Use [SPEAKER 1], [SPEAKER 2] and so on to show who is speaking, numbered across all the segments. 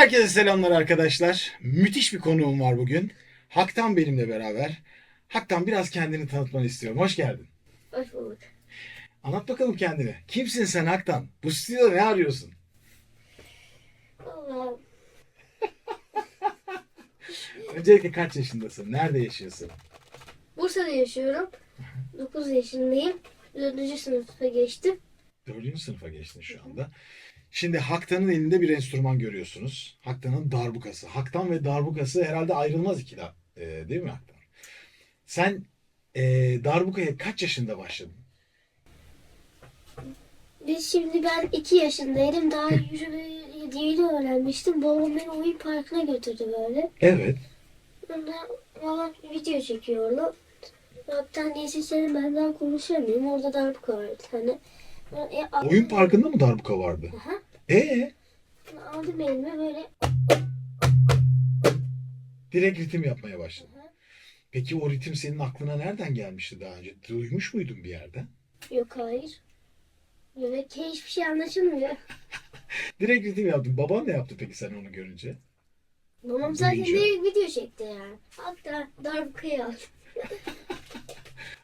[SPEAKER 1] Herkese selamlar arkadaşlar. Müthiş bir konuğum var bugün. Haktan benimle beraber. Haktan biraz kendini tanıtmanı istiyorum. Hoş geldin.
[SPEAKER 2] Hoş bulduk.
[SPEAKER 1] Anlat bakalım kendini. Kimsin sen Haktan? Bu stüdyoda ne arıyorsun?
[SPEAKER 2] Valla
[SPEAKER 1] Öncelikle kaç yaşındasın? Nerede yaşıyorsun?
[SPEAKER 2] Bursa'da yaşıyorum. 9 yaşındayım. 4. sınıfa geçtim.
[SPEAKER 1] 4. sınıfa geçtin şu anda. Şimdi Haktan'ın elinde bir enstrüman görüyorsunuz. Haktan'ın darbukası. Haktan ve darbukası herhalde ayrılmaz ikili. Değil mi Haktan? Sen darbukaya kaç yaşında başladın?
[SPEAKER 2] Ben 2 yaşındaydım. Daha yeni öğrenmiştim. Babam beni oyun parkına götürdü böyle.
[SPEAKER 1] Evet.
[SPEAKER 2] Ondan babam video çekiyordu. Hatta neyse senin benden konuşamıyorum. Orada darbuka var bir tane.
[SPEAKER 1] Oyun parkında mı darbuka vardı?
[SPEAKER 2] Aha.
[SPEAKER 1] Ee,
[SPEAKER 2] Aldım elime böyle.
[SPEAKER 1] direkt ritim yapmaya başladın.
[SPEAKER 2] Aha.
[SPEAKER 1] Peki o ritim senin aklına nereden gelmişti daha önce? Duymuş muydun bir yerden?
[SPEAKER 2] Yok hayır. Böyle hiçbir şey anlaşılmıyor.
[SPEAKER 1] Direkt ritim yaptın. Baban ne yaptı peki sen onu görünce?
[SPEAKER 2] Babam zaten
[SPEAKER 1] Duyunca.
[SPEAKER 2] de video çekti yani. Hatta darbukayı aldı.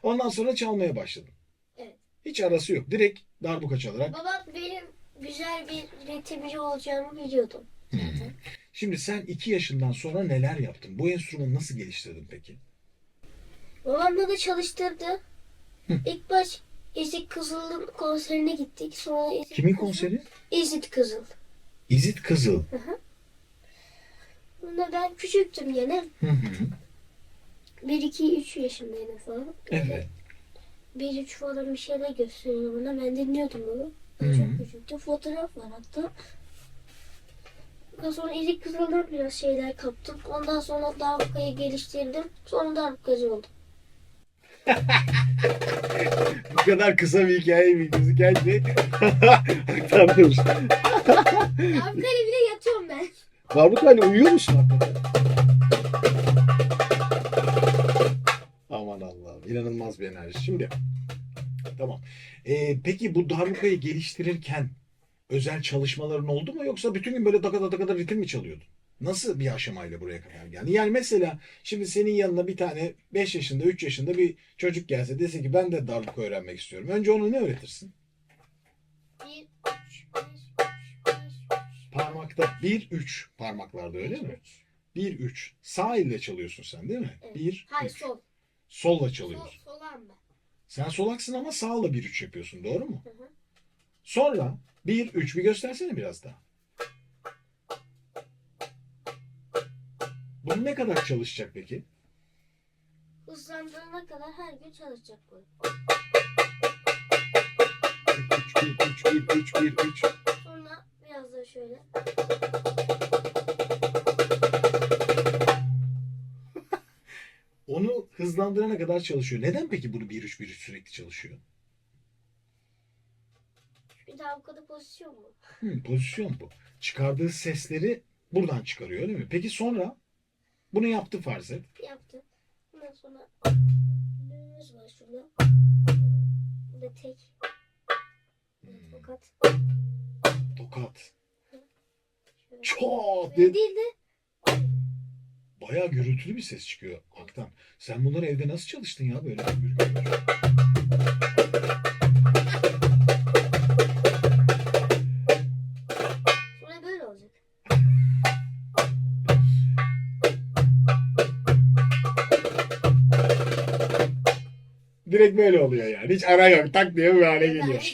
[SPEAKER 1] Ondan sonra çalmaya başladın.
[SPEAKER 2] Evet.
[SPEAKER 1] Hiç arası yok. Direkt darbuka çalarak.
[SPEAKER 2] Babam benim güzel bir ritimci olacağımı biliyordu zaten.
[SPEAKER 1] Şimdi sen 2 yaşından sonra neler yaptın? Bu enstrümanı nasıl geliştirdin peki?
[SPEAKER 2] Babam da çalıştırdı. İlk baş Ezik Kızıl'ın konserine gittik. Sonra
[SPEAKER 1] Kimin konseri?
[SPEAKER 2] Ezik Kızıl.
[SPEAKER 1] İzit Kızıl.
[SPEAKER 2] Bunda ben küçüktüm yine.
[SPEAKER 1] Hı hı.
[SPEAKER 2] 1, 2, 3 yaşındaydım falan.
[SPEAKER 1] Evet.
[SPEAKER 2] 1, 3 falan bir şeyler gösteriyordu bana. Ben dinliyordum onu.
[SPEAKER 1] Hı hı.
[SPEAKER 2] Çok küçüktü. Fotoğraf var hatta. Ondan sonra Ezik Kızıl'dan biraz şeyler kaptım. Ondan sonra darbukayı geliştirdim. Sonra darbukacı oldum.
[SPEAKER 1] Bu kadar kısa bir hikaye mi gözüken şey? Tanrım.
[SPEAKER 2] Darbukayla bile yatıyorum ben.
[SPEAKER 1] Darbukayla uyuyor musun hakikaten? Aman Allah'ım. İnanılmaz bir enerji. Şimdi tamam. Peki bu darbukayı geliştirirken özel çalışmaların oldu mu yoksa bütün gün böyle dakika dakika ritim mi çalıyordun? Nasıl bir aşamayla buraya kadar geldi? Yani mesela şimdi senin yanına bir tane 5 yaşında, 3 yaşında bir çocuk gelse dese ki ben de darbuka öğrenmek istiyorum. Önce ona ne öğretirsin?
[SPEAKER 2] 1, 3, 5, 5, 5,
[SPEAKER 1] Parmakta 1 3 parmaklarda öyle mi? 1 3. Sağ elle çalıyorsun sen değil mi?
[SPEAKER 2] Evet.
[SPEAKER 1] 1
[SPEAKER 2] Hayır
[SPEAKER 1] 3.
[SPEAKER 2] sol.
[SPEAKER 1] Solla çalıyorsun.
[SPEAKER 2] Solan ben.
[SPEAKER 1] Sen solaksın ama sağla 1 3 yapıyorsun, doğru mu?
[SPEAKER 2] Hı hı.
[SPEAKER 1] Sonra 1 3 bir göstersene biraz daha. Bunu ne kadar çalışacak peki?
[SPEAKER 2] Hızlandırana kadar her gün çalışacak bu.
[SPEAKER 1] 3 1 3 1 3 1 3.
[SPEAKER 2] Sonra biraz da şöyle.
[SPEAKER 1] Onu hızlandırana kadar çalışıyor. Neden peki bunu 1 3 1 3 sürekli çalışıyor?
[SPEAKER 2] Bir daha bu kadar pozisyon mu?
[SPEAKER 1] Pozisyon bu. Çıkardığı sesleri buradan çıkarıyor değil mi? Peki sonra bunu yaptı farz et.
[SPEAKER 2] Yaptı. Ondan sonra düğümümüz var şurada. Bu da tek. Fakat
[SPEAKER 1] Tokat.
[SPEAKER 2] şöyle.
[SPEAKER 1] Çat
[SPEAKER 2] Böyle
[SPEAKER 1] diye
[SPEAKER 2] değil de
[SPEAKER 1] bayağı gürültülü bir ses çıkıyor Haktan. Sen bunları evde nasıl çalıştın ya böyle gürültülü?
[SPEAKER 2] sonra böyle olacak.
[SPEAKER 1] Direkt böyle oluyor yani. Hiç ara yok. Tak diye bir hale geliyor.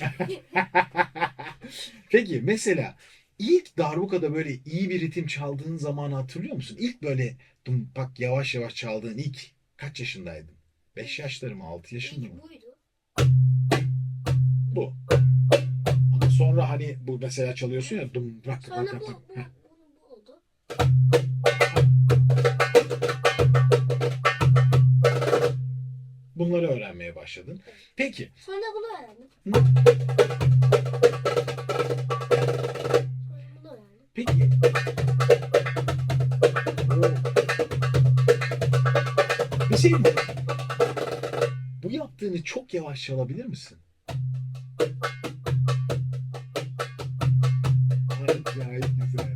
[SPEAKER 1] Peki mesela ilk darbukada böyle iyi bir ritim çaldığın zamanı hatırlıyor musun? İlk böyle bak yavaş yavaş çaldığın ilk kaç yaşındaydın? 5 yaşları mı 6 yaşında mı?
[SPEAKER 2] İlk buydu.
[SPEAKER 1] Bu. Ama sonra hani bu mesela çalıyorsun ya bak
[SPEAKER 2] Sonra
[SPEAKER 1] bak
[SPEAKER 2] bu,
[SPEAKER 1] bak.
[SPEAKER 2] bu,
[SPEAKER 1] Heh.
[SPEAKER 2] bu oldu.
[SPEAKER 1] Bunları öğrenmeye başladın. Peki
[SPEAKER 2] Sonra bunu öğrendim. Sonra bunu öğrendim.
[SPEAKER 1] peki bir şey mi? Bu yaptığını çok yavaş çalabilir misin? Acayip güzel.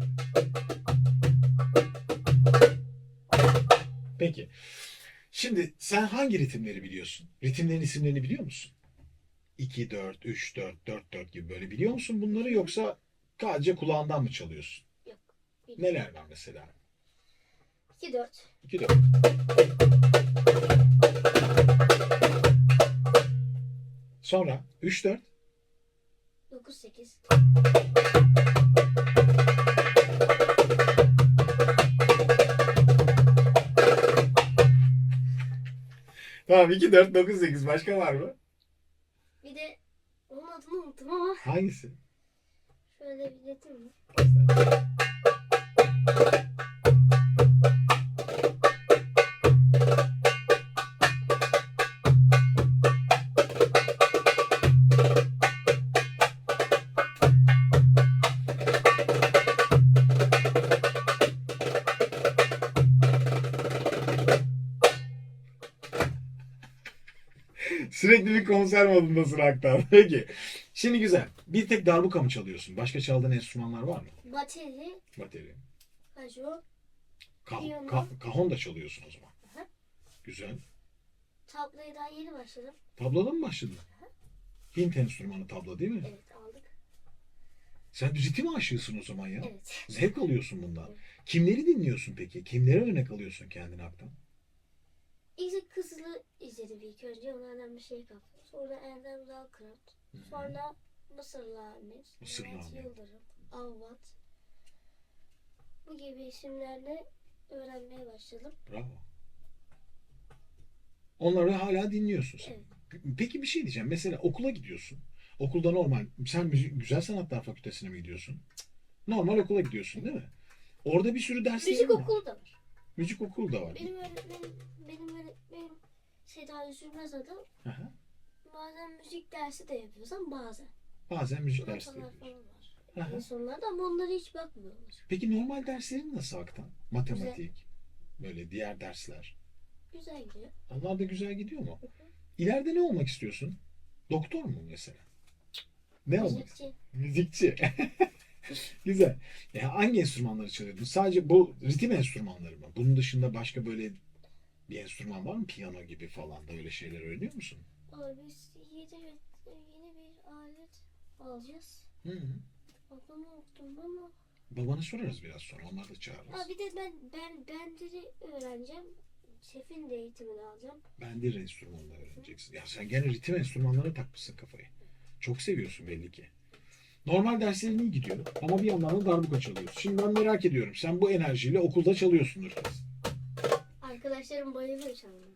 [SPEAKER 1] Sen hangi ritimleri biliyorsun? Ritimlerin isimlerini biliyor musun? 2 4 3 4 4 4 gibi böyle biliyor musun bunları yoksa sadece kulağından mı çalıyorsun?
[SPEAKER 2] Yok.
[SPEAKER 1] Neler var mesela?
[SPEAKER 2] 2 4.
[SPEAKER 1] 2 4. Sonra 3 4.
[SPEAKER 2] 9 8.
[SPEAKER 1] Tamam 2 4 9 8 başka var mı?
[SPEAKER 2] Bir de onun adını unuttum ama
[SPEAKER 1] Hangisi?
[SPEAKER 2] şöyle bir ritim mi?
[SPEAKER 1] Sürekli bir konser modundasın Aktan. Peki. Şimdi güzel. Bir tek darbuka mı çalıyorsun? Başka çaldığın enstrümanlar var mı?
[SPEAKER 2] Bateri,
[SPEAKER 1] Bateri.
[SPEAKER 2] kajo,
[SPEAKER 1] Kahon da çalıyorsun o zaman.
[SPEAKER 2] Aha.
[SPEAKER 1] Güzel.
[SPEAKER 2] tabloya daha yeni başladım.
[SPEAKER 1] Tabloda mı başladın? Hint enstrümanı tablo değil mi?
[SPEAKER 2] Evet aldık.
[SPEAKER 1] Sen ritim aşığısın o zaman ya.
[SPEAKER 2] Evet.
[SPEAKER 1] Zevk alıyorsun bundan.
[SPEAKER 2] Evet.
[SPEAKER 1] Kimleri dinliyorsun peki? Kimlere örnek alıyorsun kendine Aktan?
[SPEAKER 2] İlk Kızıl'ı izledim ilk önce. Onlardan bir şey kaptım. Sonra Erdem Dalkırat. Sonra Mısırlı Ahmet.
[SPEAKER 1] Mısırlı
[SPEAKER 2] Mehmet
[SPEAKER 1] Ahmet.
[SPEAKER 2] Yıldırım. Avvat. Bu gibi isimlerle öğrenmeye başladım.
[SPEAKER 1] Bravo. Onları hala dinliyorsun sen.
[SPEAKER 2] Evet.
[SPEAKER 1] Peki bir şey diyeceğim. Mesela okula gidiyorsun. Okulda normal. Sen Güzel Sanatlar Fakültesine mi gidiyorsun? Normal okula gidiyorsun değil mi? Orada bir sürü derslerin
[SPEAKER 2] Müzik
[SPEAKER 1] var.
[SPEAKER 2] okulu da var.
[SPEAKER 1] Müzik okulu da var.
[SPEAKER 2] Benim öğretmenim Seda Üzülmez adam.
[SPEAKER 1] Aha.
[SPEAKER 2] Bazen müzik dersi de yapıyorsam bazen.
[SPEAKER 1] Bazen müzik dersleri
[SPEAKER 2] Notalar
[SPEAKER 1] yapıyorsun.
[SPEAKER 2] falan var.
[SPEAKER 1] Aha.
[SPEAKER 2] En sonlarda ama onlara hiç bakmıyorlar.
[SPEAKER 1] Peki normal derslerin nasıl Aktan? Matematik, böyle diğer dersler.
[SPEAKER 2] Güzel gidiyor.
[SPEAKER 1] Onlar da güzel gidiyor mu? İleride ne olmak istiyorsun? Doktor mu mesela? Ne olmak?
[SPEAKER 2] Müzikçi.
[SPEAKER 1] Müzikçi. Güzel. Hangi enstrümanları çalıyordun? Sadece bu ritim enstrümanları mı? Bunun dışında başka böyle bir enstrüman var mı? Piyano gibi falan da öyle şeyler öğreniyor musun?
[SPEAKER 2] Biz yeni bir alet alacağız.
[SPEAKER 1] Hı hı.
[SPEAKER 2] Adını unuttum ama.
[SPEAKER 1] Babana sorarız biraz sonra. Onları da çağırırız.
[SPEAKER 2] Bir de bendiri öğreneceğim. Şefin de eğitimini alacağım.
[SPEAKER 1] Bendir enstrümanını öğreneceksin. Ya sen gene ritim enstrümanlarına takmışsın kafayı. Çok seviyorsun belli ki. Normal derslerin iyi gidiyor ama bir yandan da darbuka çalıyorsun. Şimdi ben merak ediyorum. Sen bu enerjiyle okulda çalıyorsundur kesin.
[SPEAKER 2] Arkadaşlarım bayılıyor çalmaya.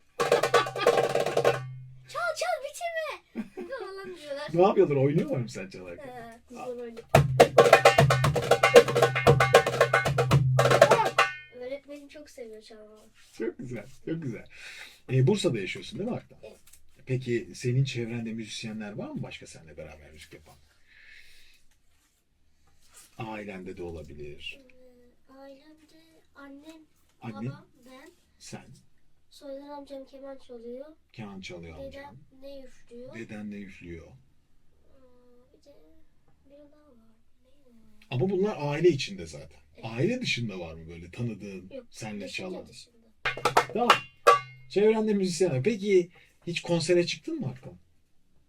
[SPEAKER 2] Çal bitirme falan diyorlar.
[SPEAKER 1] Ne yapıyorlar? Oynuyorlar mı sen çalarken?
[SPEAKER 2] Kızlar oynuyor. Öğretmenim çok seviyor çalmayı.
[SPEAKER 1] Çok güzel. Çok güzel. Bursa'da yaşıyorsun değil mi Aktan?
[SPEAKER 2] Evet.
[SPEAKER 1] Peki senin çevrende müzisyenler var mı başka seninle beraber müzik yapan? Ailende de olabilir.
[SPEAKER 2] Ailemde annem,
[SPEAKER 1] Annen,
[SPEAKER 2] babam, ben.
[SPEAKER 1] sen,
[SPEAKER 2] Soydan amcam keman çalıyor.
[SPEAKER 1] keman çalıyor amcan.
[SPEAKER 2] Dedem ne üflüyor.
[SPEAKER 1] Deden de üflüyor.
[SPEAKER 2] Bir de biri daha var. Neydi o?
[SPEAKER 1] Ama bunlar aile içinde zaten.
[SPEAKER 2] Evet.
[SPEAKER 1] Aile dışında var mı böyle tanıdığın,
[SPEAKER 2] Yok,
[SPEAKER 1] senle çalan?
[SPEAKER 2] dışında.
[SPEAKER 1] Tamam. Çevrende müzisyen. Peki hiç konsere çıktın mı Aktan?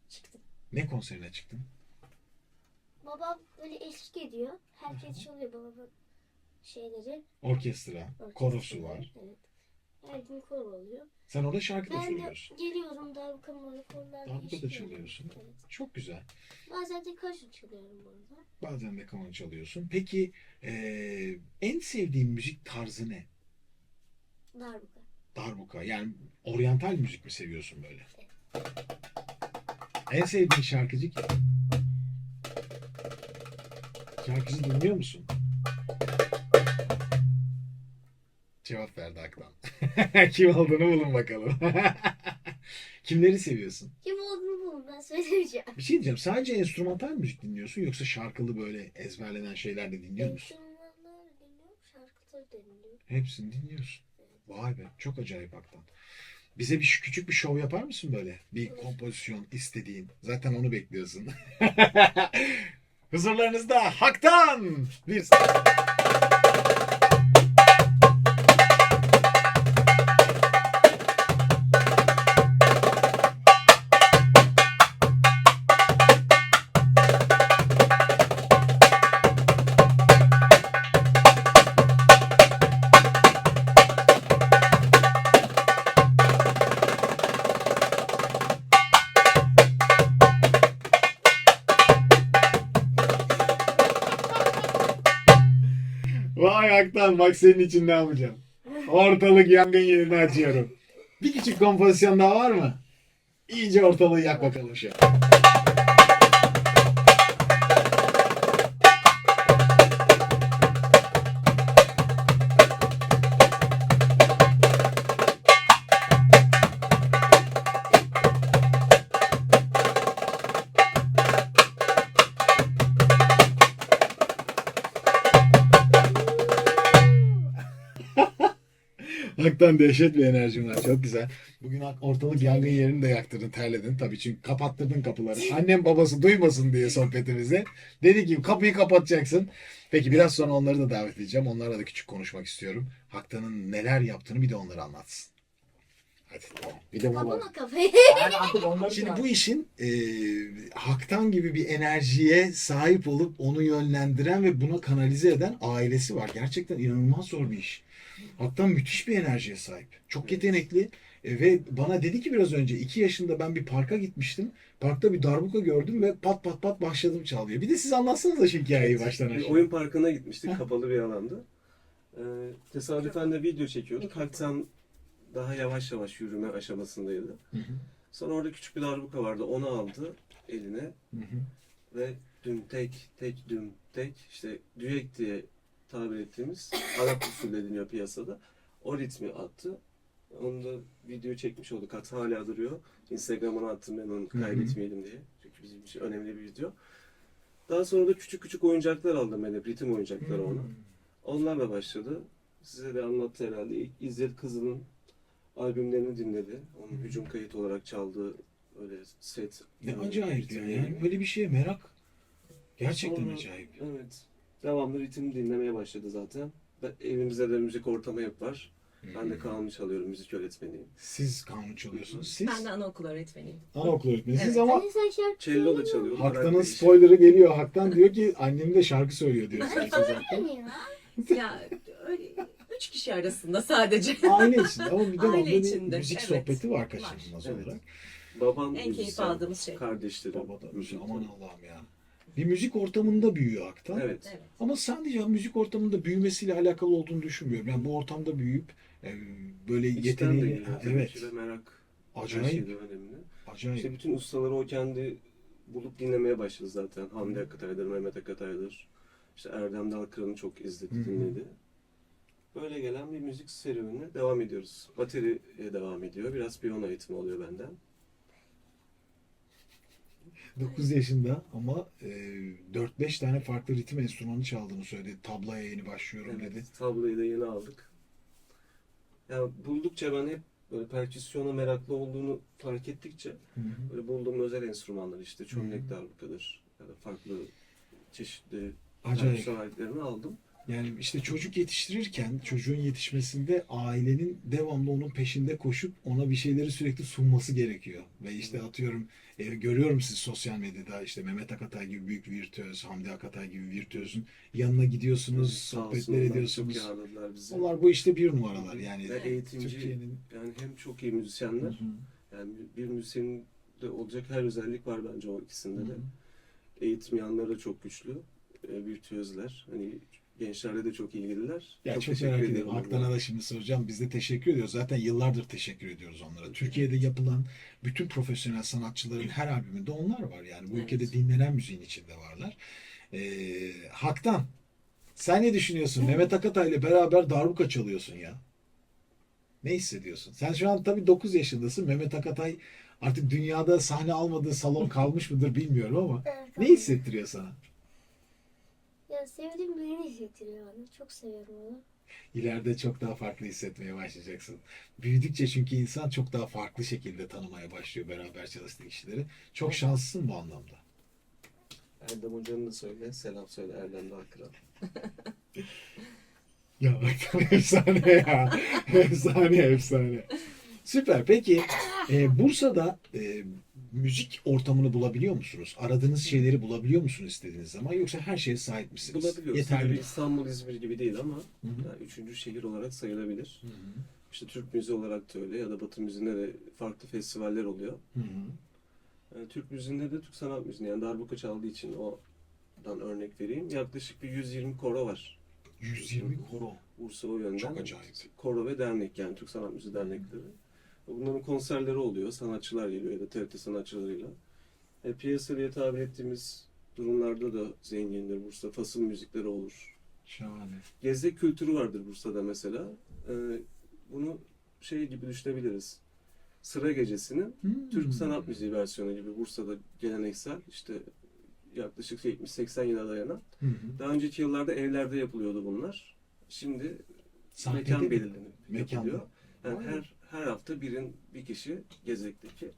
[SPEAKER 2] Çıktım.
[SPEAKER 1] Ne konserine çıktın?
[SPEAKER 2] Babam böyle eşlik ediyor. Herkes çalıyor babamın şeyleri.
[SPEAKER 1] Orkestra, korosu var.
[SPEAKER 2] Evet. Her gün koro oluyor.
[SPEAKER 1] Sen orada şarkı da
[SPEAKER 2] Ben de
[SPEAKER 1] söylüyorsun.
[SPEAKER 2] geliyorum darbukamı konularda
[SPEAKER 1] Darbuka da çalıyorsun.
[SPEAKER 2] Evet.
[SPEAKER 1] Çok güzel.
[SPEAKER 2] Bazen de kaşın çalıyorum burada.
[SPEAKER 1] Bazen de kaman çalıyorsun. Peki en sevdiğin müzik tarzı ne?
[SPEAKER 2] Darbuka.
[SPEAKER 1] Darbuka. Yani oryantal müzik mi seviyorsun böyle? En sevdiğin şarkıcı kim? Şarkıcı dinliyor musun? Cevap verdi Aktan. Kim olduğunu bulun bakalım. Kimleri seviyorsun?
[SPEAKER 2] Kim olduğunu bulun ben söylemeyeceğim.
[SPEAKER 1] Bir şey diyeceğim. Sadece enstrümantal müzik dinliyorsun yoksa şarkılı böyle ezberlenen şeyler de dinliyor musun?
[SPEAKER 2] Enstrümanları dinliyorum, şarkıları da dinliyorum.
[SPEAKER 1] Hepsini dinliyorsun. Vay be. Çok acayip Aktan. Bize bir küçük bir şov yapar mısın böyle? Bir kompozisyon istediğin. Zaten onu bekliyorsun. Huzurlarınızda Hak'tan bir Aktan bak senin için ne yapacağım. Ortalık yangın yerini açıyorum. Bir küçük kompozisyon daha var mı? İyice ortalığı yak bakalım şu an. Hakikaten dehşet bir enerjim var. Çok güzel. Bugün ortalık yangın yerini de yaktırdın, terledin. Tabii çünkü kapattırdın kapıları. Annem babası duymasın diye sohbetimizi. Dedi ki kapıyı kapatacaksın. Peki biraz sonra onları da davet edeceğim. Onlarla da küçük konuşmak istiyorum. Haktan'ın neler yaptığını bir de onları anlatsın. Hadi tamam. Bir de baba.
[SPEAKER 2] Kapama kafayı.
[SPEAKER 1] Şimdi bu işin Haktan gibi bir enerjiye sahip olup onu yönlendiren ve buna kanalize eden ailesi var. Gerçekten inanılmaz zor bir iş. Haktan müthiş bir enerjiye sahip. Çok yetenekli ve bana dedi ki biraz önce 2 yaşında ben bir parka gitmiştim. Parkta bir darbuka gördüm ve pat pat pat başladım çalmaya. Bir de siz anlatsanız da şu hikayeyi baştan
[SPEAKER 3] Bir
[SPEAKER 1] aşağı.
[SPEAKER 3] oyun parkına gitmiştik, kapalı bir alanda. Tesadüfen de video çekiyorduk. Haktan daha yavaş yavaş yürüme aşamasındaydı.
[SPEAKER 1] Hı hı,
[SPEAKER 3] Sonra orada küçük bir darbuka vardı, onu aldı eline
[SPEAKER 1] hı hı.
[SPEAKER 3] ve düm tek tek düm tek, işte düek diye tabir ettiğimiz Arap usulü deniyor piyasada. O ritmi attı. Onu da video çekmiş olduk. Hatta hala duruyor. Instagram'ına attım ben onu kaybetmeyelim diye. Çünkü bizim için önemli bir video. Daha sonra da küçük küçük oyuncaklar aldım ben de. Ritim oyuncakları ona. Onlarla başladı. Size de anlattı herhalde. İlk İzzet Kızıl'ın albümlerini dinledi. Onun hücum kayıt olarak çaldığı öyle set.
[SPEAKER 1] Ne acayip ya.
[SPEAKER 3] ritimleri.
[SPEAKER 1] Yani böyle bir şeye merak gerçekten
[SPEAKER 3] Sonra-
[SPEAKER 1] acayip.
[SPEAKER 3] Evet. Devamlı ritim dinlemeye başladı zaten. Evimizde de müzik ortamı hep var. Ben de kanun çalıyorum, müzik öğretmeniyim.
[SPEAKER 1] Siz kanun çalıyorsunuz. Siz
[SPEAKER 4] Ben de anaokulu öğretmeniyim.
[SPEAKER 1] anaokulu öğretmenisiniz
[SPEAKER 4] Evet.
[SPEAKER 1] ama
[SPEAKER 2] Hani sen şarkı
[SPEAKER 3] Cello da çalıyorum.
[SPEAKER 1] Haktan'ın
[SPEAKER 3] bırak değiş.
[SPEAKER 1] spoiler'ı geliyor. Haktan diyor ki annem de şarkı söylüyor diyor.
[SPEAKER 2] söylemiyor.
[SPEAKER 4] Ya öyle 3 kişi arasında sadece.
[SPEAKER 1] Aile içinde ama bir de
[SPEAKER 4] Aile
[SPEAKER 1] bir
[SPEAKER 4] içinde,
[SPEAKER 1] müzik
[SPEAKER 4] evet.
[SPEAKER 1] sohbeti var
[SPEAKER 4] Var.
[SPEAKER 1] kaçınılmaz
[SPEAKER 3] Evet.
[SPEAKER 1] olarak.
[SPEAKER 3] Babam
[SPEAKER 4] En keyif
[SPEAKER 3] müzisyen,
[SPEAKER 4] aldığımız şey.
[SPEAKER 3] kardeşlerim.
[SPEAKER 1] Baba da aman Allah'ım ya. Bir müzik ortamında büyüyor Haktan.
[SPEAKER 3] Evet.
[SPEAKER 4] Evet.
[SPEAKER 1] Ama sadece müzik ortamında büyümesiyle alakalı olduğunu düşünmüyorum. Yani bu ortamda büyüyüp böyle
[SPEAKER 3] İçten de
[SPEAKER 1] yeteneğini...
[SPEAKER 3] geliyor tabii
[SPEAKER 1] Evet.
[SPEAKER 3] ki ve merak her
[SPEAKER 1] Acayip.
[SPEAKER 3] şeyde önemli.
[SPEAKER 1] Acayip.
[SPEAKER 3] İşte bütün ustaları o kendi bulup dinlemeye başladı zaten. Hamdi Akatay'dır, Mehmet Akatay'dır. İşte Erdem Dalkıran'ı çok izledi,
[SPEAKER 1] Hı hı.
[SPEAKER 3] dinledi. Böyle gelen bir müzik serüvenine devam ediyoruz. Bateriye devam ediyor. Biraz piyano eğitimi oluyor benden.
[SPEAKER 1] 9 yaşında ama 4-5 tane farklı ritim enstrümanı çaldığını söyledi. Tablaya yeni başlıyorum dedi.
[SPEAKER 3] Evet, tabloyu da yeni aldık. Yani buldukça ben hep böyle perküsyona meraklı olduğunu fark ettikçe
[SPEAKER 1] Hı hı.
[SPEAKER 3] böyle bulduğum özel enstrümanlar işte
[SPEAKER 1] Hı
[SPEAKER 3] çömlek
[SPEAKER 1] hı.
[SPEAKER 3] darbukadır ya da farklı çeşitli
[SPEAKER 1] Acayip.
[SPEAKER 3] perküsyon aletlerini aldım.
[SPEAKER 1] Yani işte çocuk yetiştirirken çocuğun yetişmesinde ailenin devamlı onun peşinde koşup ona bir şeyleri sürekli sunması gerekiyor. Ve işte atıyorum görüyorum siz sosyal medyada işte Mehmet Akatay gibi büyük virtüöz, Hamdi Akatay gibi virtüözün yanına gidiyorsunuz,
[SPEAKER 3] Sağ olsun,
[SPEAKER 1] sohbetler
[SPEAKER 3] onlar
[SPEAKER 1] ediyorsunuz.
[SPEAKER 3] Çok iyi ağırladılar bizi.
[SPEAKER 1] Onlar bu işte bir numaralar yani.
[SPEAKER 3] Ve eğitimci,
[SPEAKER 1] Türkiye'nin...
[SPEAKER 3] yani hem çok iyi
[SPEAKER 1] Hı
[SPEAKER 3] müzisyenler,
[SPEAKER 1] hı.
[SPEAKER 3] yani bir müzisyenin de olacak her özellik var bence o ikisinde
[SPEAKER 1] Hı
[SPEAKER 3] de.
[SPEAKER 1] hı.
[SPEAKER 3] Eğitim yanları da çok güçlü, virtüözler. Hani gençlerle de çok ilgililer.
[SPEAKER 1] Ya çok
[SPEAKER 3] teşekkür
[SPEAKER 1] merak
[SPEAKER 3] ediyorum
[SPEAKER 1] ediyorum. Haktan'a
[SPEAKER 3] onlara.
[SPEAKER 1] da şimdi soracağım. Biz de teşekkür ediyoruz. Zaten yıllardır teşekkür ediyoruz onlara. Türkiye'de yapılan bütün profesyonel sanatçıların her albümünde onlar var. Yani bu
[SPEAKER 4] Evet.
[SPEAKER 1] ülkede dinlenen müziğin içinde varlar. Haktan, sen ne düşünüyorsun? Mehmet Akatay ile beraber darbuka çalıyorsun ya. Ne hissediyorsun? Sen şu an tabii 9 yaşındasın. Mehmet Akatay artık dünyada sahne almadığı salon kalmış mıdır bilmiyorum ama
[SPEAKER 2] Evet,
[SPEAKER 1] ne hissettiriyor sana?
[SPEAKER 2] Ya sevdiğim birini hissettiriyor bana. Çok seviyorum onu.
[SPEAKER 1] İleride çok daha farklı hissetmeye başlayacaksın. Büyüdükçe çünkü insan çok daha farklı şekilde tanımaya başlıyor beraber çalıştığı kişileri. Çok şanslısın bu anlamda.
[SPEAKER 3] Erdem Hoca'nın da söyle, selam söyle Erdem Dalkıran.
[SPEAKER 1] Ya bak efsane ya. Efsane efsane. Süper. Peki Bursa'da müzik ortamını bulabiliyor musunuz? Aradığınız şeyleri bulabiliyor musunuz istediğiniz zaman? Yoksa her şeye sahip misiniz?
[SPEAKER 3] Bulabiliyoruz.
[SPEAKER 1] Yeterli
[SPEAKER 3] Tabii
[SPEAKER 1] mi?
[SPEAKER 3] İstanbul, İzmir gibi değil ama
[SPEAKER 1] Hı hı.
[SPEAKER 3] yani üçüncü şehir olarak sayılabilir.
[SPEAKER 1] Hı hı.
[SPEAKER 3] İşte Türk müziği olarak da öyle ya da Batı müziğinde de farklı festivaller oluyor.
[SPEAKER 1] Hı hı.
[SPEAKER 3] Yani Türk müziğinde de Türk sanat müziğinde yani darbuka çaldığı için oradan örnek vereyim. Yaklaşık bir 120 koro var.
[SPEAKER 1] 120 koro.
[SPEAKER 3] Bursa o yönden.
[SPEAKER 1] Çok acayip.
[SPEAKER 3] Koro ve dernek, yani Türk Sanat Müziği dernekleri. Bunların konserleri oluyor. Sanatçılar geliyor ya da TRT sanatçılarıyla. Piyasa diye tabir ettiğimiz durumlarda da zengindir Bursa. Fasıl müzikleri olur.
[SPEAKER 1] Şahane.
[SPEAKER 3] Gezek kültürü vardır Bursa'da mesela. Bunu şey gibi düşünebiliriz. Sıra Gecesi'nin Türk sanat müziği versiyonu gibi Bursa'da geleneksel, işte yaklaşık 70-80 yıla dayanan.
[SPEAKER 1] Hı hı.
[SPEAKER 3] Daha önceki yıllarda evlerde yapılıyordu bunlar. Şimdi
[SPEAKER 1] Sahnede
[SPEAKER 3] mekan
[SPEAKER 1] mi?
[SPEAKER 3] belirlenip
[SPEAKER 1] Mekanda.
[SPEAKER 3] yapılıyor. Yani
[SPEAKER 1] Vay.
[SPEAKER 3] her hafta bir kişi Gezek'teki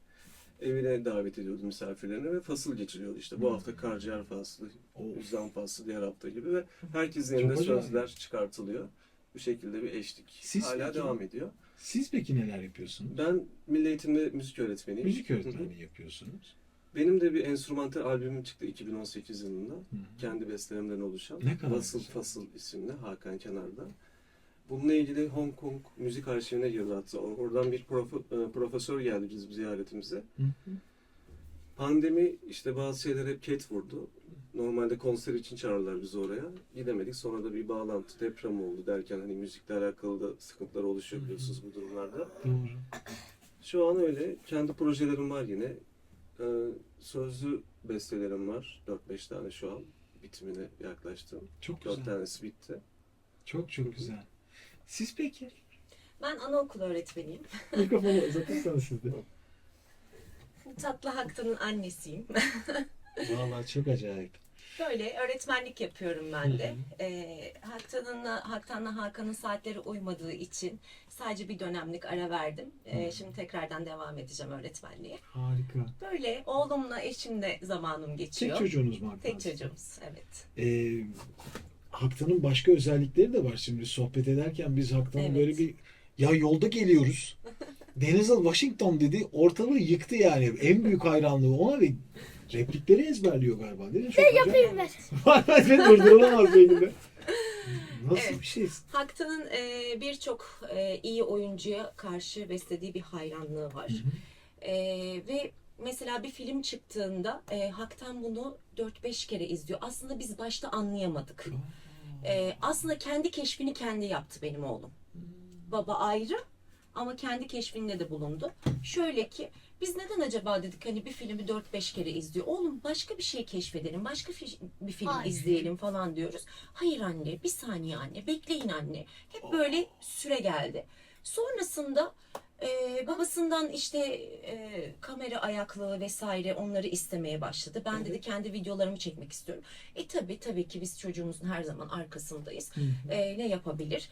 [SPEAKER 3] evine davet ediyordu misafirlerini ve fasıl geçiriyordu. İşte bu hafta Karciğer faslı,
[SPEAKER 1] Of.
[SPEAKER 3] Üzzam faslı diğer hafta gibi ve herkesin
[SPEAKER 1] Çok
[SPEAKER 3] elinde
[SPEAKER 1] acayip.
[SPEAKER 3] sözler çıkartılıyor. Bu şekilde bir eşlik
[SPEAKER 1] Siz
[SPEAKER 3] hala
[SPEAKER 1] peki?
[SPEAKER 3] devam ediyor.
[SPEAKER 1] Siz peki neler yapıyorsunuz?
[SPEAKER 3] Ben Milli Eğitim'de müzik öğretmeniyim.
[SPEAKER 1] Müzik
[SPEAKER 3] Hı hı.
[SPEAKER 1] öğretmenliği yapıyorsunuz.
[SPEAKER 3] Benim de bir enstrümantal albümüm çıktı 2018 yılında.
[SPEAKER 1] Hı hı.
[SPEAKER 3] Kendi bestelerimden oluşan.
[SPEAKER 1] Ne kadar
[SPEAKER 3] Vasıl
[SPEAKER 1] güzel.
[SPEAKER 3] Fasıl isimli, Hakan Kenar'da. Bununla ilgili Hong Kong müzik arşivine girdi hatta. Oradan bir profesör geldi bizim ziyaretimize.
[SPEAKER 1] Hı hı.
[SPEAKER 3] Pandemi işte bazı şeylere hep ket vurdu. Normalde konser için çağırdılar bizi oraya. Gidemedik. Sonra da bir bağlantı, deprem oldu derken hani müzikle alakalı da sıkıntılar oluşuyor biliyorsunuz bu durumlarda.
[SPEAKER 1] Doğru.
[SPEAKER 3] Şu an öyle. Kendi projelerim var yine. Sözlü bestelerim var. 4-5 tane şu an. Bitimine yaklaştım.
[SPEAKER 1] Çok
[SPEAKER 3] 4
[SPEAKER 1] güzel.
[SPEAKER 3] tanesi bitti.
[SPEAKER 1] Çok çok güzel. Siz peki?
[SPEAKER 4] Ben anaokulu öğretmeniyim.
[SPEAKER 1] Mikrofonu uzatırsanız siz de.
[SPEAKER 4] Tatlı Haktan'ın annesiyim.
[SPEAKER 1] Vallahi çok acayip.
[SPEAKER 4] Böyle öğretmenlik yapıyorum ben de. Haktan'la Hakan'ın saatleri uymadığı için sadece bir dönemlik ara verdim. Şimdi tekrardan devam edeceğim öğretmenliğe.
[SPEAKER 1] Harika.
[SPEAKER 4] Böyle oğlumla eşimle zamanım
[SPEAKER 1] Tek
[SPEAKER 4] geçiyor.
[SPEAKER 1] çocuğunuz mu Haktan?
[SPEAKER 4] Tek çocuğumuz, evet.
[SPEAKER 1] Haktan'ın başka özellikleri de var şimdi. Sohbet ederken biz Haktan'ın
[SPEAKER 4] Evet.
[SPEAKER 1] böyle bir ya yolda geliyoruz. Denzel Washington dedi. Ortalığı yıktı yani. En büyük hayranlığı ona ve replikleri ezberliyor galiba değil mi? Çok acayip.
[SPEAKER 2] Yapayım ben.
[SPEAKER 1] Ve durdurulamaz şekilde. Nasıl
[SPEAKER 4] Evet.
[SPEAKER 1] bir şey?
[SPEAKER 4] Haktan'ın birçok iyi oyuncuya karşı beslediği bir hayranlığı var. Ve mesela bir film çıktığında Haktan bunu 4-5 kere izliyor. Aslında biz başta anlayamadık. Aslında kendi keşfini kendi yaptı benim oğlum. Baba ayrı ama kendi keşfinde de bulundu. Şöyle ki biz neden acaba dedik hani bir filmi 4-5 kere izliyor. Oğlum başka bir şey keşfedelim, başka bir film
[SPEAKER 2] Hayır.
[SPEAKER 4] izleyelim falan diyoruz. Hayır anne, bir saniye anne, bekleyin anne. Hep böyle süre geldi. Sonrasında babasından işte kamera ayaklığı vesaire onları istemeye başladı. Ben dedi kendi videolarımı çekmek istiyorum. Tabii ki biz çocuğumuzun her zaman arkasındayız. Ne yapabilir?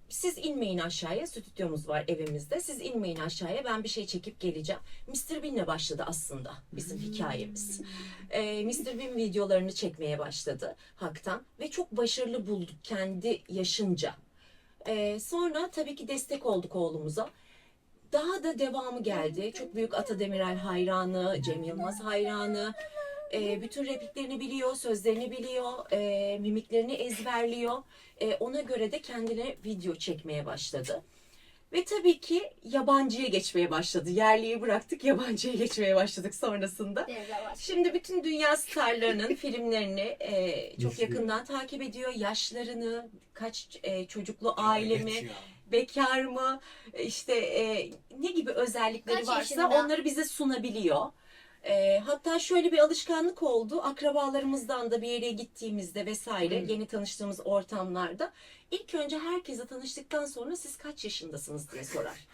[SPEAKER 4] Siz inmeyin aşağıya, stüdyomuz var evimizde. Siz inmeyin aşağıya, ben bir şey çekip geleceğim. Mr. Bean'le başladı aslında bizim hikayemiz. Mr. Bean videolarını çekmeye başladı Haktan ve çok başarılı bulduk kendi yaşınca. Sonra tabii ki destek olduk oğlumuza. Daha da devamı geldi. Çok büyük Ata Demirer hayranı, Cem Yılmaz hayranı. Bütün repliklerini biliyor, sözlerini biliyor, mimiklerini ezberliyor. Ona göre de kendine video çekmeye başladı. Ve tabii ki yabancıya geçmeye başladı. Yerliyi bıraktık, yabancıya geçmeye başladık sonrasında. Şimdi bütün dünya starlarının filmlerini çok
[SPEAKER 1] İzliyor.
[SPEAKER 4] yakından takip ediyor. Yaşlarını, kaç çocuklu aile mi,
[SPEAKER 1] Evet ya.
[SPEAKER 4] bekar mı, işte ne gibi özellikleri
[SPEAKER 2] Kaç
[SPEAKER 4] varsa
[SPEAKER 2] yaşında?
[SPEAKER 4] onları bize sunabiliyor. Hatta şöyle bir alışkanlık oldu. Akrabalarımızdan da bir yere gittiğimizde vesaire yeni tanıştığımız ortamlarda ilk önce herkese tanıştıktan sonra siz kaç yaşındasınız diye sorar.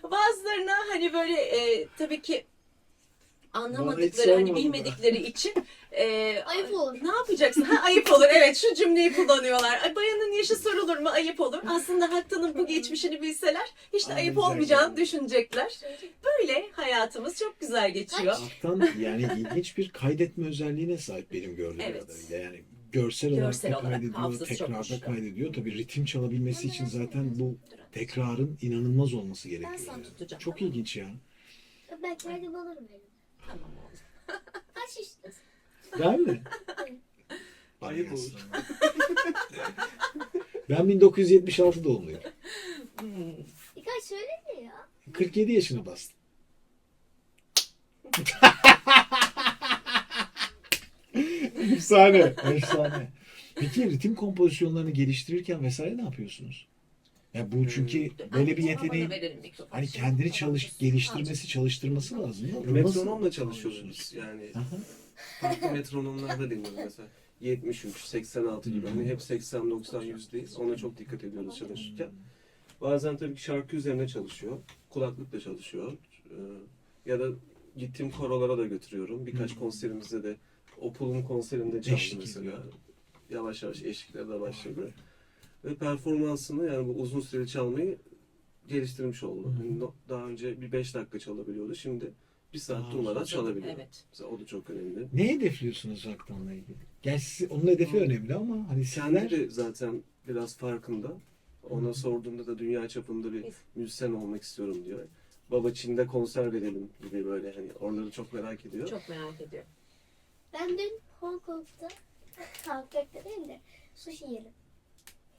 [SPEAKER 4] Bazılarına hani böyle tabii ki anlamadıkları hani
[SPEAKER 1] sormadım
[SPEAKER 4] bilmedikleri için
[SPEAKER 2] Ayıp olur.
[SPEAKER 4] ne yapacaksın? Ayıp olur. Evet şu cümleyi kullanıyorlar. Ay, bayanın yaşı sorulur mu? Ayıp olur. Aslında Haktan'ın bu geçmişini bilseler hiç de ayıp
[SPEAKER 1] Anlayacak
[SPEAKER 4] olmayacağını
[SPEAKER 1] yani.
[SPEAKER 4] düşünecekler. Böyle hayatımız çok güzel geçiyor.
[SPEAKER 1] Haktan yani ilginç bir kaydetme özelliğine sahip benim gördüğüm
[SPEAKER 4] Evet.
[SPEAKER 1] kadarıyla. Yani görsel olarak
[SPEAKER 4] Görsel
[SPEAKER 1] da
[SPEAKER 4] olarak
[SPEAKER 1] kaydediyor,
[SPEAKER 4] hafızası çok
[SPEAKER 1] tekrarda
[SPEAKER 4] güçlü.
[SPEAKER 1] kaydediyor. Tabii ritim çalabilmesi için zaten bu tekrarın inanılmaz olması
[SPEAKER 4] Ben
[SPEAKER 1] gerekiyor.
[SPEAKER 4] sana
[SPEAKER 1] yani.
[SPEAKER 4] tutacağım.
[SPEAKER 1] Çok
[SPEAKER 4] tamam mı?
[SPEAKER 1] ilginç ya.
[SPEAKER 2] Ben kendim alırım elimden.
[SPEAKER 4] Tamam oğlum.
[SPEAKER 2] Kaç yaşındasın?
[SPEAKER 1] Ben mi?
[SPEAKER 3] Ayıp
[SPEAKER 1] Ay
[SPEAKER 3] olur.
[SPEAKER 1] aslanım. Ben 1976 doğumluyum.
[SPEAKER 2] Birkaç söyledi ya.
[SPEAKER 1] 47 yaşına bastım. Efsane, efsane. Peki ritim kompozisyonlarını geliştirirken vesaire ne yapıyorsunuz? Ya bu çünkü böyle bir yeteneğin hani kendini geliştirmesi, çalıştırması lazım. Ya. Nasıl
[SPEAKER 3] Metronomla çalışıyoruz biz. Yani
[SPEAKER 1] Aha.
[SPEAKER 3] farklı metronomlarda deniyoruz mesela. 73, 86 gibi. Hani hep 80, 90, 100'deyiz. Ona çok dikkat ediyoruz çalışırken. Bazen tabii ki şarkı üzerine çalışıyor. Kulaklıkla çalışıyor. Ya da gittiğim korolara da götürüyorum. Birkaç konserimizde de Opal'ın konserinde çaldı
[SPEAKER 1] Eşlik
[SPEAKER 3] mesela.
[SPEAKER 1] ediyor.
[SPEAKER 3] Yavaş yavaş eşlikler de başladı. Ve performansını yani bu uzun süreli çalmayı geliştirmiş oldu. Hani daha önce bir 5 dakika çalabiliyordu. Şimdi bir saat durmadan çalabiliyor.
[SPEAKER 4] Evet.
[SPEAKER 3] Mesela o da çok önemli.
[SPEAKER 1] Ne hedefliyorsunuz Haktan'la ilgili? Gerçi onun hedefi önemli ama hani
[SPEAKER 3] Kendi
[SPEAKER 1] sizler
[SPEAKER 3] de zaten biraz farkında. Ona sorduğumda da dünya çapında bir müzisyen olmak istiyorum diyor. Baba Çin'de konser verelim gibi böyle hani oraları çok merak ediyor.
[SPEAKER 4] Çok merak ediyorum.
[SPEAKER 2] Ben dün Hong Kong'da, Hong Kong'da değil de sushi yedim.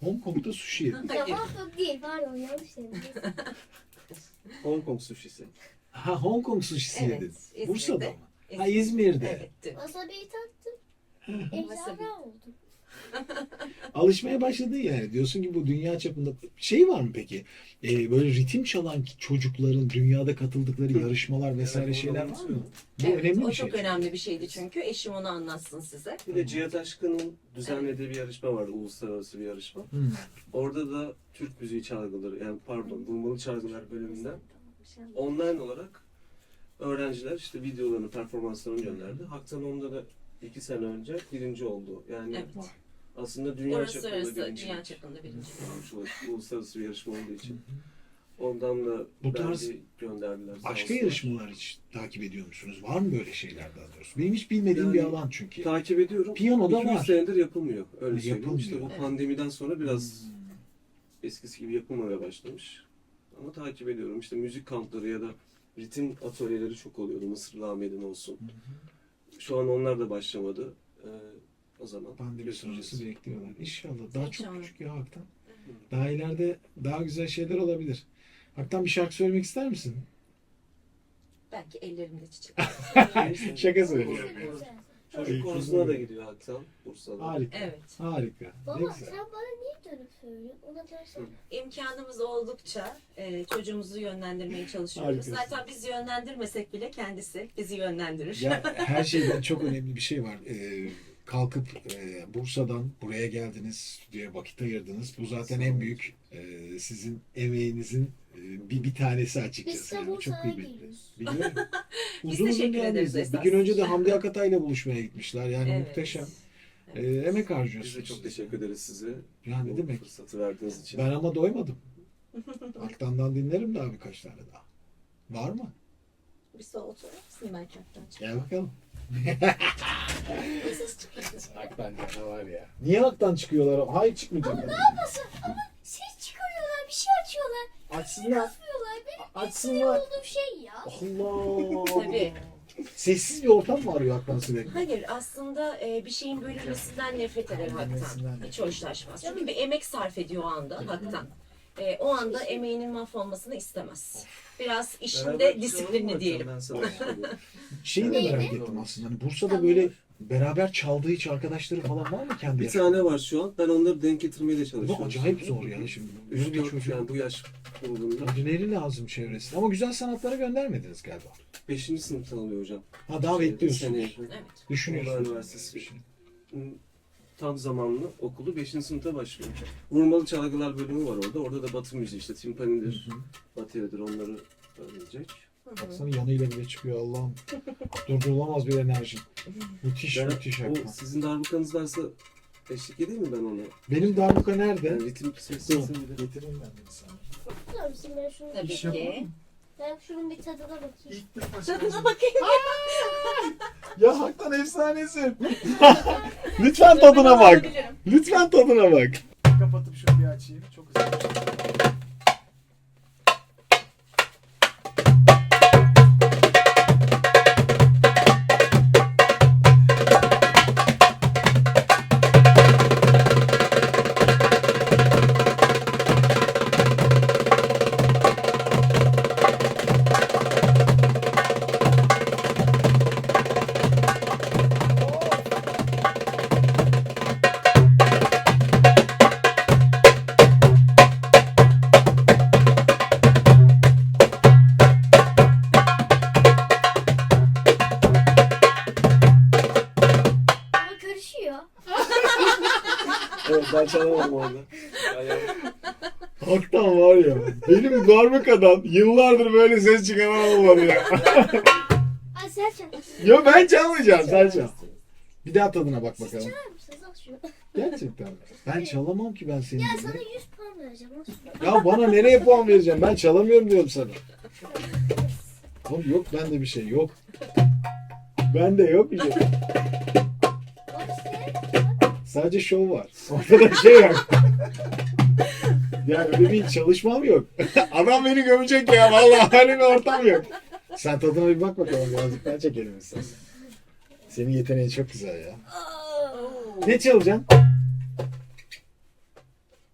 [SPEAKER 1] Hong Kong'da sushi yediniz.
[SPEAKER 2] Ya Hong Kong değil, pardon yanlış dedim.
[SPEAKER 3] Hong Kong sushisi.
[SPEAKER 1] Ha Hong Kong sushisi
[SPEAKER 4] Evet,
[SPEAKER 1] yediniz.
[SPEAKER 4] İzmir'de.
[SPEAKER 1] Bursa'da mı? Ha İzmir'de.
[SPEAKER 4] Evet. dün.
[SPEAKER 2] Wasabi'yi tattım.
[SPEAKER 4] Wasabi.
[SPEAKER 2] Ejderha oldum.
[SPEAKER 1] Alışmaya başladın yani. Diyorsun ki bu dünya çapında şey var mı peki? Böyle ritim çalan çocukların dünyada katıldıkları yarışmalar vesaire
[SPEAKER 3] Evet,
[SPEAKER 1] şeyler
[SPEAKER 3] onu
[SPEAKER 1] var mı?
[SPEAKER 3] unutmuyorum.
[SPEAKER 1] Bu
[SPEAKER 4] Evet,
[SPEAKER 1] önemli
[SPEAKER 4] o
[SPEAKER 1] bir şey.
[SPEAKER 4] çok önemli bir şeydi çünkü. Eşim onu anlatsın size.
[SPEAKER 3] Bir de Cihat Aşkın'ın düzenlediği bir yarışma vardı. Uluslararası bir yarışma.
[SPEAKER 1] Hmm.
[SPEAKER 3] Orada da Türk müziği çalgıları yani pardon vurmalı çalgılar bölümünden online olarak öğrenciler işte videolarını, performanslarını gönderdi. Haktan onda da 2 sene önce birinci oldu. Yani
[SPEAKER 4] Evet.
[SPEAKER 3] aslında dünya
[SPEAKER 4] Orası
[SPEAKER 3] çapında
[SPEAKER 4] arası
[SPEAKER 3] birinci.
[SPEAKER 4] dünya çapında birinci.
[SPEAKER 3] Uluslararası bir yarışma olduğu için. Ondan da
[SPEAKER 1] Bu tarz
[SPEAKER 3] gönderdiler. sağ
[SPEAKER 1] Başka
[SPEAKER 3] olsunlar.
[SPEAKER 1] yarışmalar hiç takip ediyor musunuz? Var mı böyle şeyler daha doğrusu? Benim hiç bilmediğim
[SPEAKER 3] Yani
[SPEAKER 1] bir alan çünkü.
[SPEAKER 3] Takip ediyorum.
[SPEAKER 1] Piyanoda
[SPEAKER 3] 2-3
[SPEAKER 1] var.
[SPEAKER 3] senedir yapılmıyor. Öyle söyleyeyim.
[SPEAKER 1] Yapılmıyor.
[SPEAKER 3] İşte bu
[SPEAKER 4] Evet.
[SPEAKER 3] pandemiden sonra biraz eskisi gibi yapılmaya başlamış. Ama takip ediyorum. İşte müzik kampları ya da ritim atölyeleri çok oluyordu. Mısır Ahmet'in olsun. Şu an onlar da başlamadı. O zaman
[SPEAKER 1] Pandemi
[SPEAKER 3] görüşürüz.
[SPEAKER 1] sonrası bekliyorlar. İnşallah. Daha çok
[SPEAKER 4] İnşallah.
[SPEAKER 1] küçük ya Haktan. Daha ileride daha güzel şeyler olabilir. Haktan bir şarkı söylemek ister misin?
[SPEAKER 4] Belki ellerimde çiçek.
[SPEAKER 1] Şaka söylüyorum.
[SPEAKER 2] Güzel.
[SPEAKER 3] Çocuk konusuna da gidiyor Haktan Bursa'da.
[SPEAKER 1] Harika.
[SPEAKER 4] Evet.
[SPEAKER 1] Harika. Ne
[SPEAKER 2] Baba
[SPEAKER 1] güzel.
[SPEAKER 2] sen bana niye dönüp söylüyorsun? Ona dönsene.
[SPEAKER 4] İmkanımız oldukça çocuğumuzu yönlendirmeye çalışıyoruz.
[SPEAKER 1] Harikasın.
[SPEAKER 4] Zaten biz yönlendirmesek bile kendisi bizi yönlendirir.
[SPEAKER 1] Ya her şeyden çok önemli bir şey var. Kalkıp Bursa'dan buraya geldiniz, stüdyoya vakit ayırdınız. Bu zaten en büyük sizin emeğinizin bir tanesi
[SPEAKER 2] Biz
[SPEAKER 1] açıkçası.
[SPEAKER 2] de
[SPEAKER 1] Yani çok
[SPEAKER 2] Bursa'ya
[SPEAKER 1] kıymetli.
[SPEAKER 2] geliyoruz.
[SPEAKER 1] Biliyorum.
[SPEAKER 4] Biz
[SPEAKER 1] Uzun uzun
[SPEAKER 4] teşekkür ederiz
[SPEAKER 1] geldiniz. Bir
[SPEAKER 4] esas.
[SPEAKER 1] gün önce de Hamdi Akatay ile buluşmaya gitmişler. Yani
[SPEAKER 4] Evet.
[SPEAKER 1] muhteşem.
[SPEAKER 4] Evet.
[SPEAKER 1] Emek
[SPEAKER 3] Biz de
[SPEAKER 1] harcıyorsunuz.
[SPEAKER 3] çok teşekkür ederiz size.
[SPEAKER 1] Ya ne
[SPEAKER 3] Bu
[SPEAKER 1] demek?
[SPEAKER 3] fırsatı verdiğiniz için.
[SPEAKER 1] Ben ama doymadım. Aktan'dan dinlerim daha birkaç tane daha. Var mı?
[SPEAKER 4] Bir soğuk sorar mısın belki hatta?
[SPEAKER 1] Gel bakalım.
[SPEAKER 2] Ses çıkıyor.
[SPEAKER 1] Aktan ne var ya? Niye Aktan çıkıyorlar? Hayır çıkmayacaklar.
[SPEAKER 2] Ses çıkarıyorlar, bir şey açıyorlar.
[SPEAKER 1] Açsınlar.
[SPEAKER 2] Yapıyorlar. Benim
[SPEAKER 1] Açsınlar.
[SPEAKER 2] olduğum şey ya.
[SPEAKER 1] Allah.
[SPEAKER 4] Tabii.
[SPEAKER 1] Sessiz bir ortam mı arıyor Aktan sürekli?
[SPEAKER 4] Hayır aslında bir şeyin bölünmesinden nefret eder
[SPEAKER 1] Bölünmesinden
[SPEAKER 4] haktan.
[SPEAKER 1] nefret
[SPEAKER 4] Hiç hoşlaşmaz. Çünkü bir emek sarf ediyor o anda haktan. O anda emeğinin mahvolmasını istemez. Biraz
[SPEAKER 3] Beraber
[SPEAKER 4] işinde
[SPEAKER 3] çıkalım
[SPEAKER 4] disiplinli
[SPEAKER 3] mı?
[SPEAKER 4] diyelim.
[SPEAKER 3] Ben sana söyleyeyim.
[SPEAKER 1] Şeyi de
[SPEAKER 2] Neydi?
[SPEAKER 1] merak ettim aslında. Hani Bursa'da böyle beraber çaldığı hiç arkadaşları falan var mı kendi
[SPEAKER 3] Bir
[SPEAKER 1] yaşında?
[SPEAKER 3] tane var şu an. Ben onları denk getirmeye de
[SPEAKER 1] Bu
[SPEAKER 3] çalışıyorum.
[SPEAKER 1] acayip zor ya şimdi. Böyle bir
[SPEAKER 3] 3-4
[SPEAKER 1] çocuk.
[SPEAKER 3] yani bu yaş grubunda.
[SPEAKER 1] Önerileri lazım çevresinde. Ama güzel sanatlara göndermediniz galiba.
[SPEAKER 3] 5. sınıftan alıyor hocam.
[SPEAKER 1] Ha daha bekliyorsunuz.
[SPEAKER 3] Seneye.
[SPEAKER 4] Evet.
[SPEAKER 1] Düşünüyorsunuz.
[SPEAKER 3] Uludağ Üniversitesi. Tam zamanlı okulu 5. sınıfta başlıyor. Vurmalı çalgılar bölümü var orada. Orada da batı müziği işte timpanidir, bateridir onları öğrenecek.
[SPEAKER 1] Baksana yanıyla bile çıkıyor Allah'ım. Durdurulamaz bir enerji. Müthiş müthiş
[SPEAKER 3] O
[SPEAKER 1] hakikaten.
[SPEAKER 3] sizin darbukanız varsa eşlik edeyim mi ben ona?
[SPEAKER 1] Benim darbuka nerede?
[SPEAKER 3] Yani ritim
[SPEAKER 1] Dur,
[SPEAKER 3] sesini de.
[SPEAKER 1] getireyim ben de sana.
[SPEAKER 2] Tutar mısın? Ben şunu
[SPEAKER 4] Tabii
[SPEAKER 1] Bir şey
[SPEAKER 4] ki.
[SPEAKER 1] yapalım mı?
[SPEAKER 2] Ben şunun bir tadına bakayım.
[SPEAKER 4] Tadına bakayım.
[SPEAKER 1] Ya hakikaten efsanesin. Lütfen tadına bak.
[SPEAKER 4] Alabilirim.
[SPEAKER 1] Lütfen tadına bak. Kapatıp şunu bir açayım. Çok güzel.
[SPEAKER 3] Ben çalamam orada.
[SPEAKER 1] Haktan var ya. Benim darbuka'dan yıllardır böyle ses çıkaran olmadı ya.
[SPEAKER 2] Ay sen çal.
[SPEAKER 1] Yo ben çalmayacağım, sen çal. Bir daha tadına bak
[SPEAKER 2] Siz
[SPEAKER 1] bakalım.
[SPEAKER 2] çalar mısınız? Al şunu.
[SPEAKER 1] Gerçekten mi? Ben çalamam ki ben senin
[SPEAKER 2] Ya
[SPEAKER 1] gibi.
[SPEAKER 2] sana 100 puan vereceğim. Al şunu.
[SPEAKER 1] Ya bana nereye puan vereceğim? Ben çalamıyorum diyorum sana. Oğlum yok bende bir şey yok. Bende yok bir şey.
[SPEAKER 2] Bak işte.
[SPEAKER 1] Sadece şov var. Ortada bir şey yok. Yani öyle bir çalışmam yok. Adam beni gömecek ya. Vallahi öyle bir ortam yok. Sen tadına bir bak bakalım. Birazcık daha çekelim istersen. Senin yeteneğin çok güzel ya. Ne çalacaksın?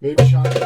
[SPEAKER 1] Böyle bir şarkı.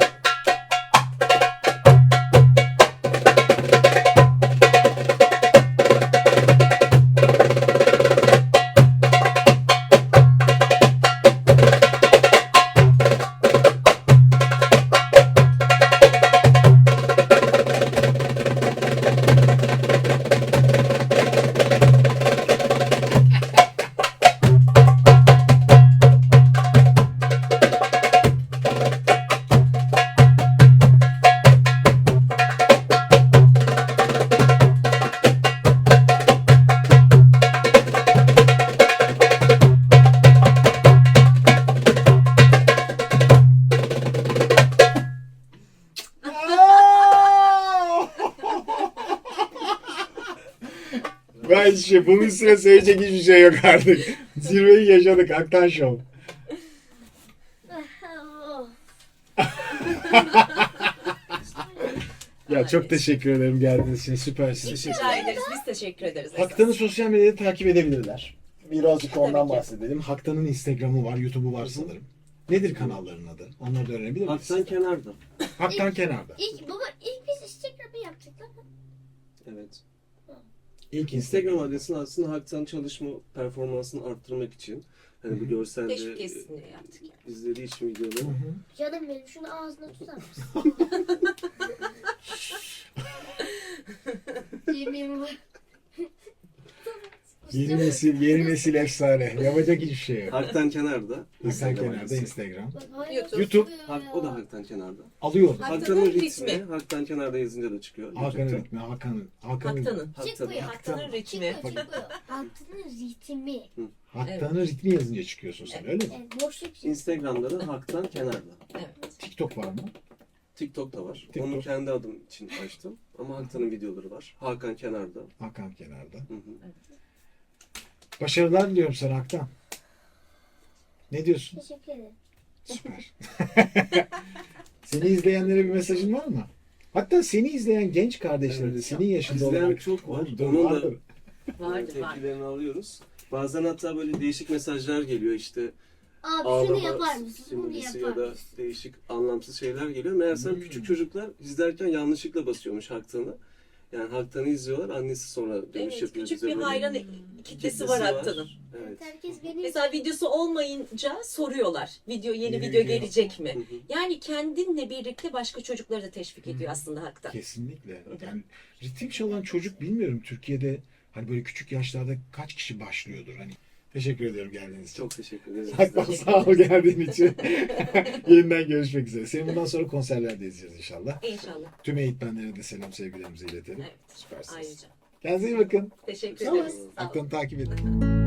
[SPEAKER 1] Ben işte bunun üstüne söyleyecek hiçbir şey yok artık. Zirveyi yaşadık Haktan Show.
[SPEAKER 2] Oh.
[SPEAKER 1] Ya çok teşekkür ederim geldiğiniz için. Süpersiniz.
[SPEAKER 4] Rica ederiz. Biz teşekkür ederiz.
[SPEAKER 1] Haktan'ı sosyal medyada takip edebilirler. Birazcık ondan
[SPEAKER 4] Tabii ki.
[SPEAKER 1] bahsedelim. Haktan'ın Instagram'ı var, YouTube'u var sanırım. Nedir kanalların adı? Onları da öğrenebilir miyiz?
[SPEAKER 3] Haktan kenarda.
[SPEAKER 1] Haktan kenarda.
[SPEAKER 2] İlk biz Instagram'ı yaptık değil mi?
[SPEAKER 3] Evet.
[SPEAKER 1] İlk
[SPEAKER 3] Instagram adresini aslında Haktan çalışma performansını arttırmak için. Hani bu görselde
[SPEAKER 4] Teşvik etsin diye yaptık yani.
[SPEAKER 3] izlediği için videoları.
[SPEAKER 1] Hı hı.
[SPEAKER 2] Canım benim şunu ağzına tutar mısın? Yemin var.
[SPEAKER 1] Yeni nesil efsane. Yapacak hiçbir şey yok.
[SPEAKER 3] Haktan kenarda.
[SPEAKER 1] Haktan
[SPEAKER 3] Instagram
[SPEAKER 1] kenarda
[SPEAKER 3] adresi.
[SPEAKER 1] Instagram.
[SPEAKER 2] Bak, hala
[SPEAKER 4] YouTube.
[SPEAKER 2] tutuyor ya.
[SPEAKER 3] O da Haktan kenarda.
[SPEAKER 1] Alıyor.
[SPEAKER 4] Haktan'ın
[SPEAKER 3] Haktan'ın
[SPEAKER 4] ritmi.
[SPEAKER 3] ritmi. Haktan kenarda yazınca da çıkıyor.
[SPEAKER 1] Hakan'ın
[SPEAKER 3] YouTube'da.
[SPEAKER 1] ritmi, Hakan'ın.
[SPEAKER 4] Haktan'ın.
[SPEAKER 2] Çıkmıyor.
[SPEAKER 4] Haktan'ın ritmi.
[SPEAKER 2] Çıkmıyor. Altının ritmi.
[SPEAKER 1] Haktan'ın ritmi yazınca çıkıyorsun sen öyle mi?
[SPEAKER 2] Evet, boşluk çıkıyor.
[SPEAKER 3] Instagram'da da Haktan kenarda.
[SPEAKER 4] Evet.
[SPEAKER 1] TikTok var mı?
[SPEAKER 3] TikTok da var.
[SPEAKER 1] TikTok.
[SPEAKER 3] Onu kendi adım için açtım. Ama Haktan'ın videoları var. Hakan kenarda.
[SPEAKER 1] Hakan kenarda.
[SPEAKER 3] Hı hı.
[SPEAKER 1] Başarılar diliyorum sana Haktan. Ne diyorsun?
[SPEAKER 2] Teşekkür ederim.
[SPEAKER 1] Süper. Seni izleyenlere bir mesajın var mı? Hatta seni izleyen genç kardeşleri de
[SPEAKER 3] Evet.
[SPEAKER 1] senin yaşında
[SPEAKER 3] İzleyen
[SPEAKER 1] olan
[SPEAKER 3] çok var.
[SPEAKER 1] Vardır,
[SPEAKER 3] Onun da-
[SPEAKER 1] vardır.
[SPEAKER 4] Vardır var.
[SPEAKER 3] Tepkilerini alıyoruz. Bazen hatta böyle değişik mesajlar geliyor işte.
[SPEAKER 2] Abi şunu
[SPEAKER 3] Ağlama
[SPEAKER 2] yapar mısın? Bunu
[SPEAKER 3] simülisi
[SPEAKER 2] yapar
[SPEAKER 3] ya da
[SPEAKER 2] mısın?
[SPEAKER 3] değişik anlamsız şeyler geliyor. Meğersem küçük çocuklar izlerken yanlışlıkla basıyormuş Haktan'ı. Yani Haktan'ı izliyorlar. Annesi sonra dönüş
[SPEAKER 4] Evet,
[SPEAKER 3] yapıyor
[SPEAKER 4] küçük
[SPEAKER 3] bize
[SPEAKER 4] bir
[SPEAKER 3] böyle.
[SPEAKER 4] hayran kitlesi var Haktan'ın.
[SPEAKER 3] Evet.
[SPEAKER 2] Herkes benim
[SPEAKER 4] Mesela videosu olmayınca soruyorlar. Yeni
[SPEAKER 1] Yeni
[SPEAKER 4] video
[SPEAKER 1] video.
[SPEAKER 4] gelecek mi?
[SPEAKER 3] Hı hı.
[SPEAKER 4] Yani kendinle birlikte başka çocukları da teşvik ediyor aslında Haktan.
[SPEAKER 1] Kesinlikle. Yani ritim çalan çocuk bilmiyorum Türkiye'de hani böyle küçük yaşlarda kaç kişi başlıyordur hani. Teşekkür ediyorum geldiğiniz için.
[SPEAKER 3] Çok teşekkür ederim.
[SPEAKER 1] Haktan sağ ol geldiğin için. Yeniden görüşmek üzere. Seni bundan sonra konserlerde izleyeceğiz inşallah.
[SPEAKER 4] İnşallah.
[SPEAKER 1] Tüm eğitmenlere de selam sevgilerimizi iletelim.
[SPEAKER 4] Evet.
[SPEAKER 1] Süpersiniz.
[SPEAKER 4] Ayrıca.
[SPEAKER 1] Kendinize iyi bakın.
[SPEAKER 4] Teşekkür
[SPEAKER 1] Sağ olun.
[SPEAKER 4] ederiz. Sağ olun.
[SPEAKER 1] Haktan'ı takip edin.